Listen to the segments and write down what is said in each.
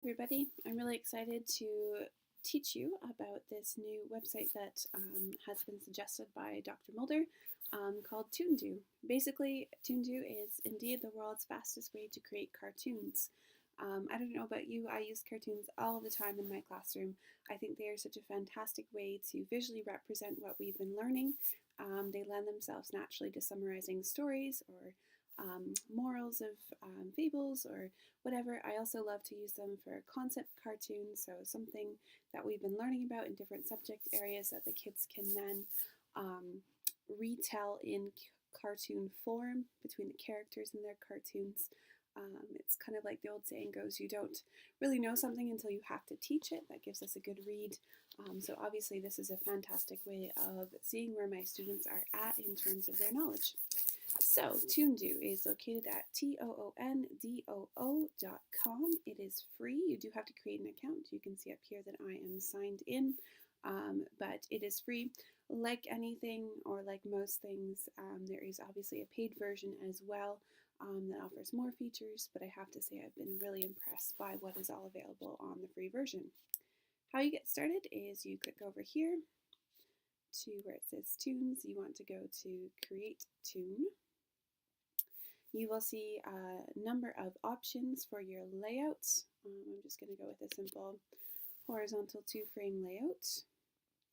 Everybody. I'm really excited to teach you about this new website that has been suggested by Dr. Mulder called Toon Doo. Basically, Toon Doo is indeed the world's fastest way to create cartoons. I don't know about you, I use cartoons all the time in my classroom. I think they are such a fantastic way to visually represent what we've been learning. They lend themselves naturally to summarizing stories or morals of fables or whatever. I also love to use them for concept cartoons, so something that we've been learning about in different subject areas that the kids can then retell in cartoon form between the characters in their cartoons. It's kind of like the old saying goes, you don't really know something until you have to teach it. That gives us a good read. So obviously this is a fantastic way of seeing where my students are at in terms of their knowledge. So, Toon Doo is located at toondoo.com. It is free. You do have to create an account. You can see up here that I am signed in, but it is free. Like anything, or like most things, there is obviously a paid version as well that offers more features, but I have to say I've been really impressed by what is all available on the free version. How you get started is you click over here to where it says Toons. You want to go to Create Toon. You will see a number of options for your layout. I'm just going to go with a simple horizontal 2-frame layout.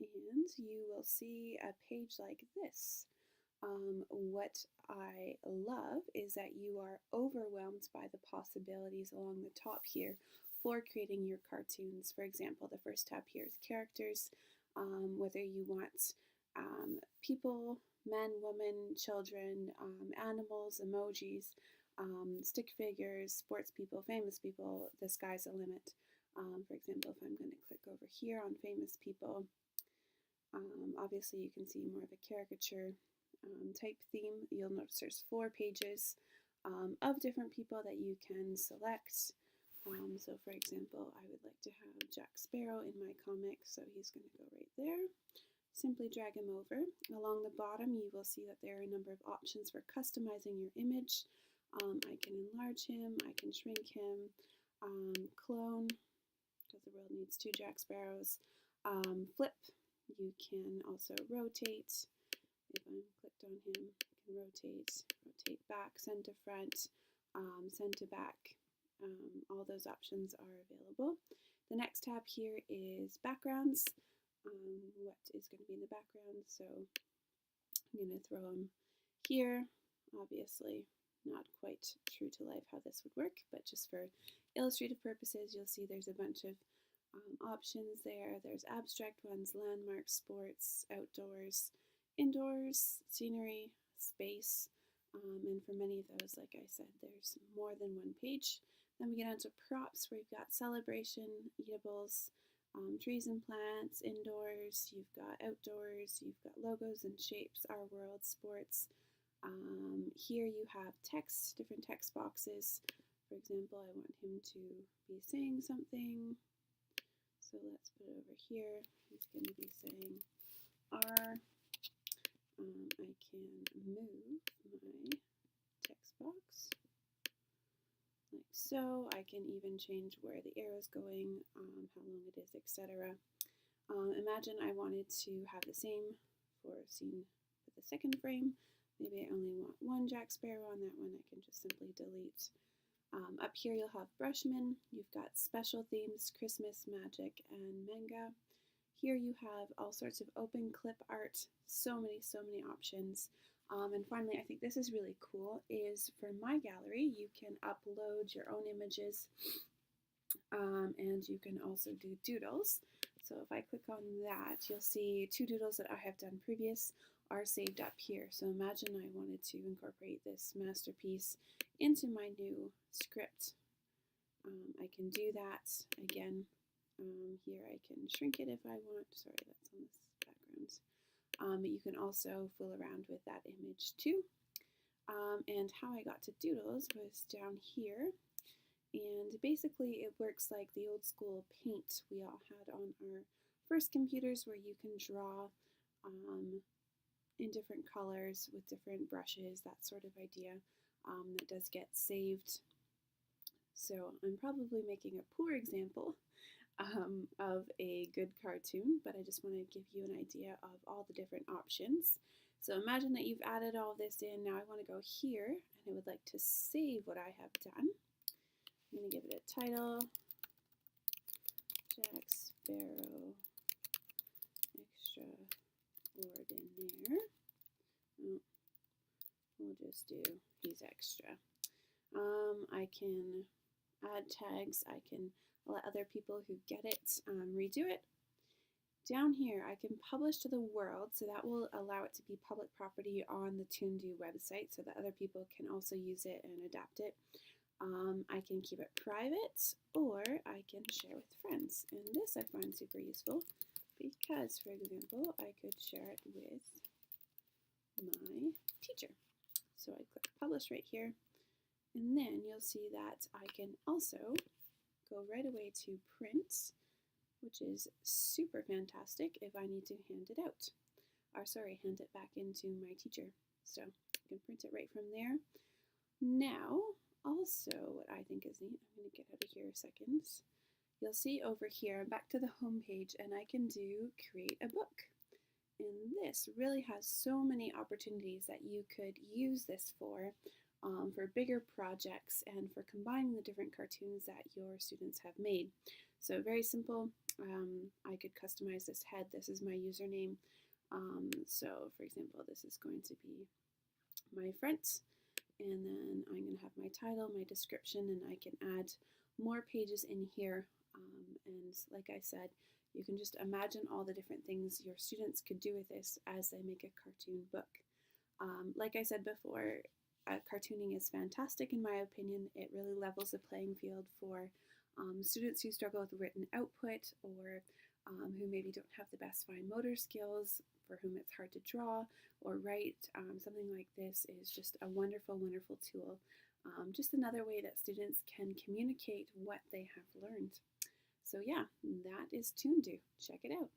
And you will see a page like this. What I love is that you are overwhelmed by the possibilities along the top here for creating your cartoons. For example, the first tab here is characters, whether you want people, men, women, children, animals, emojis, stick figures, sports people, famous people, the sky's the limit. For example, if I'm going to click over here on famous people, obviously you can see more of a caricature type theme. You'll notice there's 4 pages of different people that you can select. So for example, I would like to have Jack Sparrow in my comic, so he's going to go right there. Simply drag him over. Along the bottom you will see that there are a number of options for customizing your image. I can enlarge him, I can shrink him, clone, because the world needs 2 Jack Sparrows, flip, you can also rotate. If I'm clicked on him, I can rotate back, send to front, send to back. All those options are available. The next tab here is backgrounds. What is going to be in the background, so I'm going to throw him here. Obviously not quite true to life how this would work, but just for illustrative purposes, you'll see there's a bunch of options there. There's abstract ones, landmarks, sports, outdoors, indoors, scenery, space, and for many of those, like I said, there's more than one page. Then we get onto props, where you've got celebration, eatables, trees and plants, indoors, you've got outdoors, you've got logos and shapes, our world, sports. Here you have text, different text boxes. For example, I want him to be saying something, so let's put it over here. He's going to be saying R. I can move my text box like so. I can even change where the arrow is going, how long it is, etc. Imagine I wanted to have the same for scene for the second frame. Maybe I only want 1 Jack Sparrow on that one. I can just simply delete. Up here you'll have Brushman. You've got special themes, Christmas, magic, and manga. Here you have all sorts of open clip art, so many options. And finally, I think this is really cool, is for my gallery, you can upload your own images, and you can also do doodles. So if I click on that, you'll see 2 doodles that I have done previous are saved up here. So imagine I wanted to incorporate this masterpiece into my new script. I can do that. Again, here I can shrink it if I want. Sorry, that's on this background. But you can also fool around with that image too. And how I got to doodles was down here. And basically it works like the old school paint we all had on our first computers, where you can draw in different colors with different brushes, that sort of idea. That does get saved So I'm probably making a poor example of a good cartoon, but I just want to give you an idea of all the different options. So imagine that you've added all this in. Now I want to go here and I would like to save what I have done. I'm going to give it a title, Jack Sparrow Extraordinaire. Oh, we'll just do he's extra. I can add tags. I can let other people who get it redo it. Down here, I can publish to the world, so that will allow it to be public property on the Toon Doo website so that other people can also use it and adapt it. I can keep it private, or I can share with friends. And this I find super useful because, for example, I could share it with my teacher. So I click publish right here, and then you'll see that I can also go right away to print, which is super fantastic if I need to hand it out. Or sorry, hand it back into my teacher. So I can print it right from there. Now, also what I think is neat, I'm going to get out of here a second. You'll see over here, I'm back to the home page, and I can do create a book. And this really has so many opportunities that you could use this for bigger projects and for combining the different cartoons that your students have made. So very simple. I could customize this head. This is my username. So for example, this is going to be my front, and then I'm going to have my title, my description, and I can add more pages in here. And like I said, you can just imagine all the different things your students could do with this as they make a cartoon book. Like I said before, cartooning is fantastic in my opinion. It really levels the playing field for students who struggle with written output, or who maybe don't have the best fine motor skills, for whom it's hard to draw or write. Something like this is just a wonderful, wonderful tool. Just another way that students can communicate what they have learned. So yeah, that is Toon Doo. Check it out.